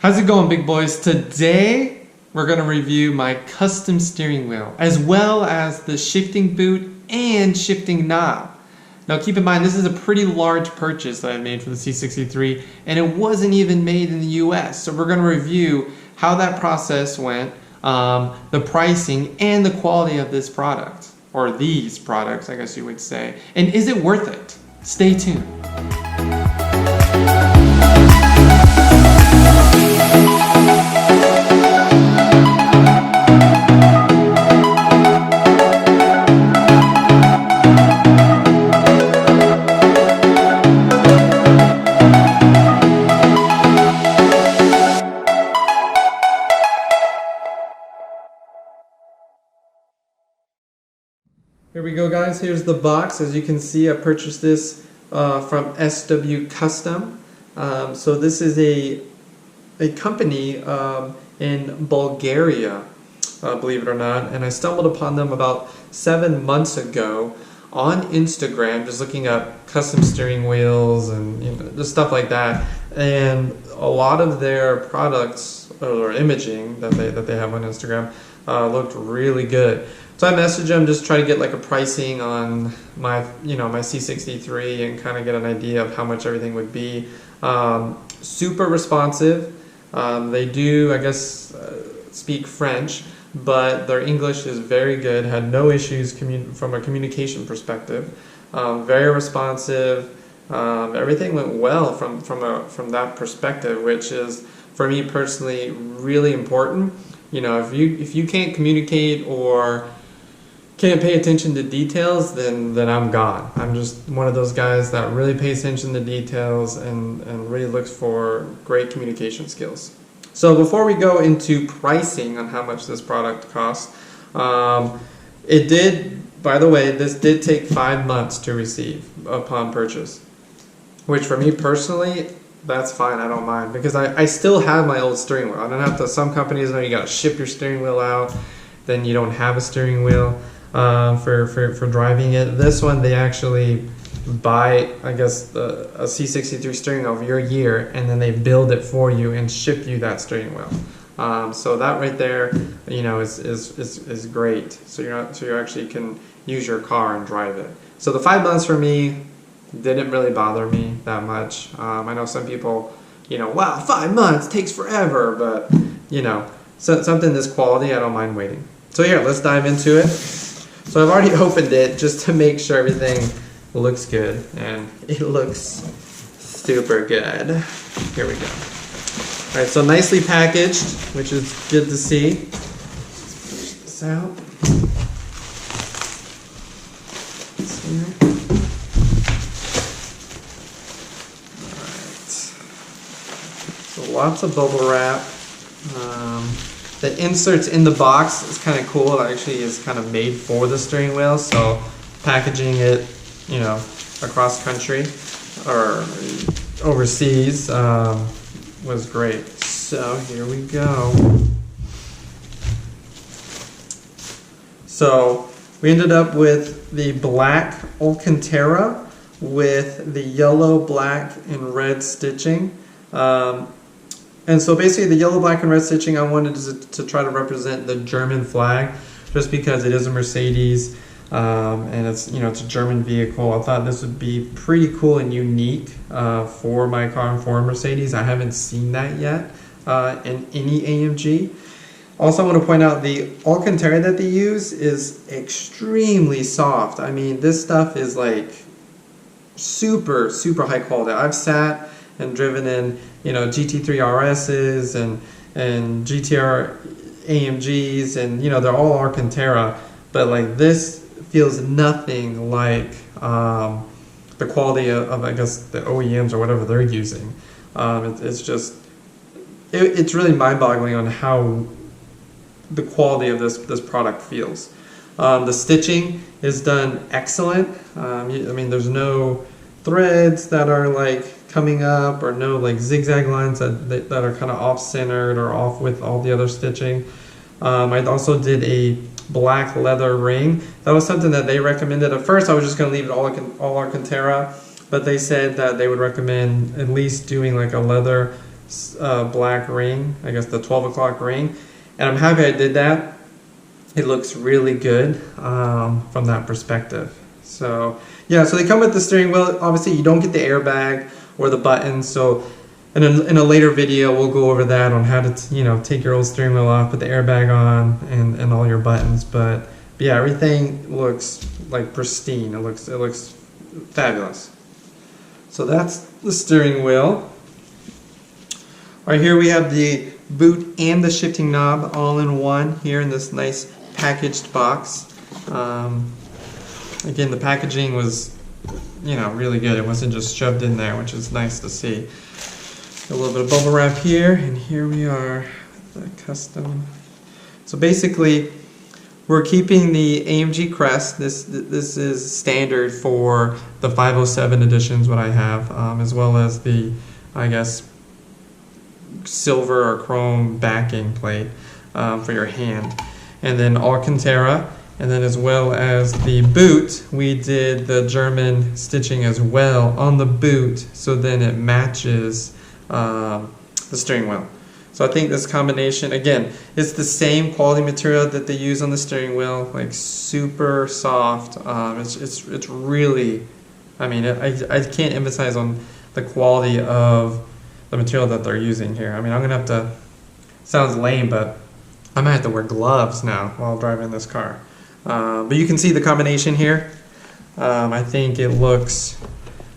How's it going, big boys? Today we're going to review my custom steering wheel as well as the shifting boot and shifting knob. Now keep in mind this is a pretty large purchase that I made for the C63 and it wasn't even made in the US. So we're going to review how that process went, the pricing and the quality of this product, or these products I guess you would say, and is it worth it? Stay tuned. Here we go, guys. Here's the box. As you can see, I purchased this from SW Custom. So this is a company in Bulgaria, believe it or not, and I stumbled upon them about 7 months ago on Instagram, just looking up custom steering wheels and just stuff like that. And a lot of their products or imaging that they have on Instagram looked really good. So I messaged them, just try to get like a pricing on my my C63 and kind of get an idea of how much everything would be. Super responsive. They do, I guess, speak French, but their English is very good. Had no issues from a communication perspective. Very responsive. Everything went well from that perspective, which is for me personally really important. If you can't communicate or can't pay attention to details, then I'm gone. I'm just one of those guys that really pays attention to details and really looks for great communication skills. So before we go into pricing on how much this product costs, it did, by the way, this did take 5 months to receive upon purchase, which for me personally, that's fine. I don't mind, because I still have my old steering wheel. I don't have to. Some companies know you got to ship your steering wheel out, then you don't have a steering wheel for driving it. This one, they actually buy, I guess, a C63 steering wheel of your year, and then they build it for you and ship you that steering wheel. So that right there, is great. So you actually can use your car and drive it. So the 5 months for me didn't really bother me that much. I know some people, wow, 5 months takes forever, but something this quality, I don't mind waiting. So here, let's dive into it. So I've already opened it just to make sure everything looks good, and it looks super good. Here we go. All right, so nicely packaged, which is good to see. Let's push this out. So lots of bubble wrap. The inserts in the box is kind of cool. It actually is kind of made for the steering wheel. So packaging it, across country or overseas was great. So here we go. So we ended up with the black Alcantara with the yellow, black, and red stitching. And so basically the yellow, black, and red stitching, I wanted to try to represent the German flag, just because it is a Mercedes, and it's it's a German vehicle. I thought this would be pretty cool and unique for my car and for a Mercedes. I haven't seen that yet in any AMG. Also, I want to point out the Alcantara that they use is extremely soft. I mean, this stuff is like super, super high quality. I've sat and driven in GT3 RSs and GTR AMGs, and they're all Alcantara, but like this feels nothing like the quality of I guess the OEMs or whatever they're using. It's really mind-boggling on how the quality of this product feels. The stitching is done excellent. I mean, there's no threads that are like coming up, or no like zigzag lines that are kind of off-centered or off with all the other stitching. I also did a black leather ring. That was something that they recommended. At first I was just going to leave it all Alcantara, but they said that they would recommend at least doing like a leather black ring, I guess the 12 o'clock ring, and I'm happy I did that. It looks really good from that perspective. So yeah, so they come with the steering wheel. Obviously you don't get the airbag or the buttons, so in a later video we'll go over that on how to take your old steering wheel off, put the airbag on, and all your buttons. But yeah, everything looks like pristine. It looks fabulous. So that's the steering wheel. Right here we have the boot and the shifting knob all in one here in this nice packaged box. Again, the packaging was, really good. It wasn't just shoved in there, which is nice to see. A little bit of bubble wrap here, and here we are with the custom. So basically, we're keeping the AMG crest. This is standard for the 507 editions, what I have, as well as the, I guess, silver or chrome backing plate for your hand. And then Alcantara, and then as well as the boot, we did the German stitching as well on the boot, so then it matches the steering wheel. So I think this combination, again, it's the same quality material that they use on the steering wheel, like super soft. It's really, I mean, I can't emphasize on the quality of the material that they're using here. I mean, I'm gonna have to, sounds lame, but I might have to wear gloves now while driving this car. But you can see the combination here. I think it looks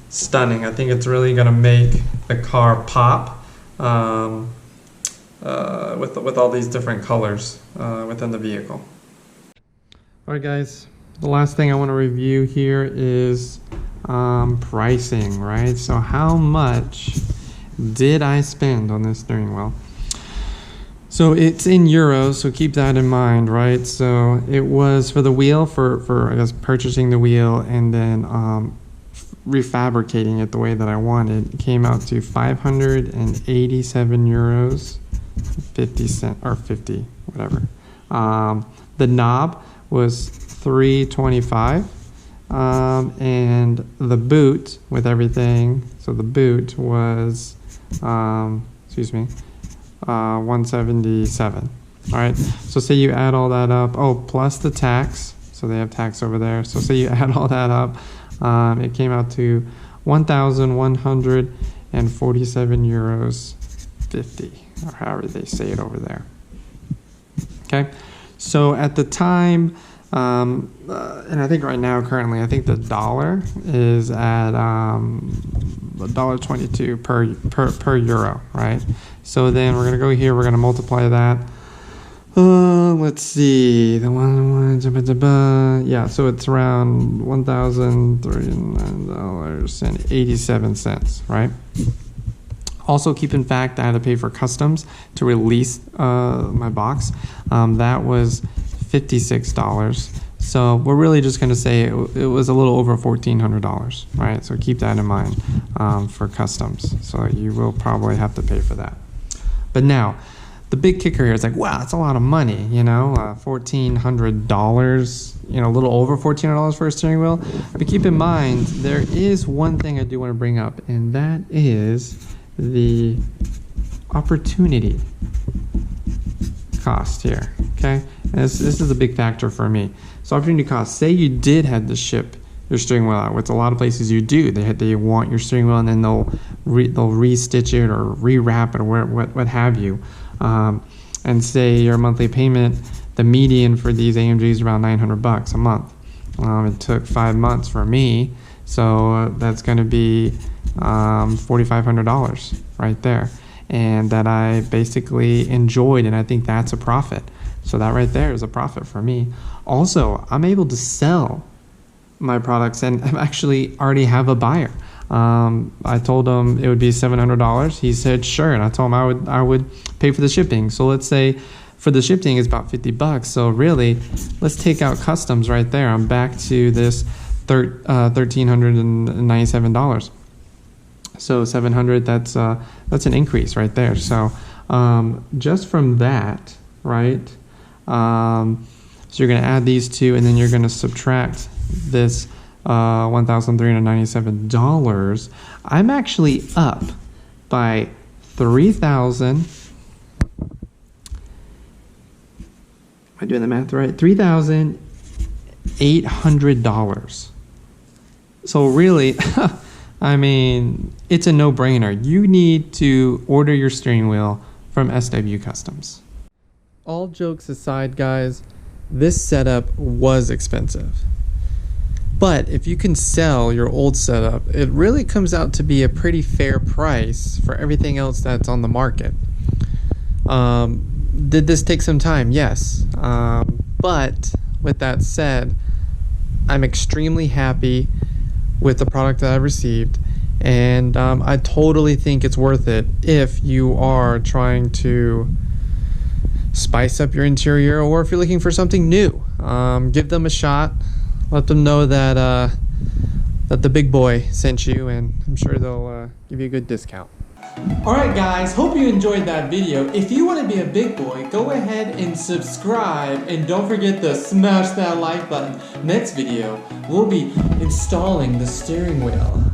stunning. I think it's really gonna make the car pop. With all these different colors within the vehicle. Alright guys, the last thing I want to review here is pricing, right? So how much did I spend on this steering wheel? So it's in euros, so keep that in mind, right? So it was for the wheel, for I guess purchasing the wheel and then refabricating it the way that I wanted. It came out to 587 euros. 50 cent or 50 whatever. The knob was 325 and the boot with everything, so the boot was 177. All right, so say you add all that up, plus the tax, so they have tax over there, so say you add all that up, it came out to 1,147 euros 50, or however they say it over there. Okay, so at the time, and I think right now, currently, I think the dollar is at $1.22 per euro, right? So then we're gonna go here. We're gonna multiply that. Let's see, yeah. So it's around $1,039.87, right? Also, keep in fact that I had to pay for customs to release my box. That was $56. So we're really just going to say it was a little over $1,400, right? So keep that in mind for customs. So you will probably have to pay for that. But now, the big kicker here is like, wow, that's a lot of money, $1,400, a little over $1,400 for a steering wheel. But keep in mind, there is one thing I do want to bring up, and that is the opportunity cost here, okay? And this is a big factor for me. So opportunity cost, say you did have to ship your steering wheel out, which a lot of places you do. They want your steering wheel and then they'll re-stitch it or rewrap it or what have you. And say your monthly payment, the median for these AMGs is around $900 a month. It took 5 months for me, so that's going to be $4,500 right there, and that I basically enjoyed, and I think that's a profit. So that right there is a profit for me. Also, I'm able to sell my products, and I actually already have a buyer. I told him it would be $700. He said sure, and I told him I would pay for the shipping. So let's say for the shipping is about $50. So really, let's take out customs right there. I'm back to this $1,397. So $700. That's an increase right there. So just from that, right? So you're going to add these two, and then you're going to subtract this $1,397. I'm actually up by $3,000. Am I doing the math right? $3,800. So really, I mean, it's a no-brainer. You need to order your steering wheel from SW Customs. All jokes aside, guys, this setup was expensive. But if you can sell your old setup, it really comes out to be a pretty fair price for everything else that's on the market. Did this take some time? Yes. But with that said, I'm extremely happy with the product that I've received, and I totally think it's worth it if you are trying to spice up your interior, or if you're looking for something new. Give them a shot. Let them know that that the big boy sent you, and I'm sure they'll give you a good discount. Alright guys, hope you enjoyed that video. If you want to be a big boy, go ahead and subscribe, and don't forget to smash that like button. Next video, we'll be installing the steering wheel.